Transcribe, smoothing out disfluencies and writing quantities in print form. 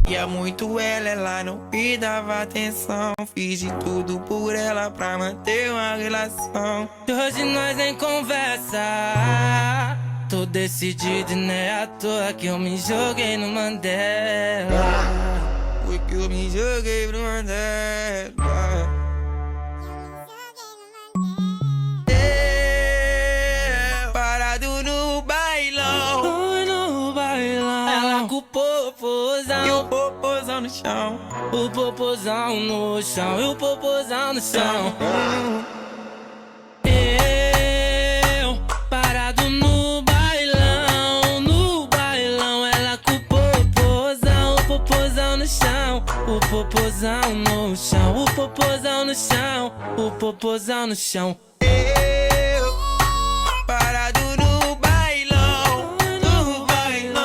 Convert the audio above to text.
Queria muito ela não me dava atenção. Fiz de tudo por ela pra manter uma relação. Hoje nós nem conversa. Tô decidido e não é à toa que eu me joguei no Mandela. Foi que eu me joguei pro Mandela. Parado no bailão. Fui no bailão. Ela com o popozão. E o popozão no chão. O popozão no chão. E o popozão no chão. Eu parado no bailão. No bailão. Ela com o popozão no chão. O popozão no chão. O popozão no chão. O popozão no chão. Eu parado no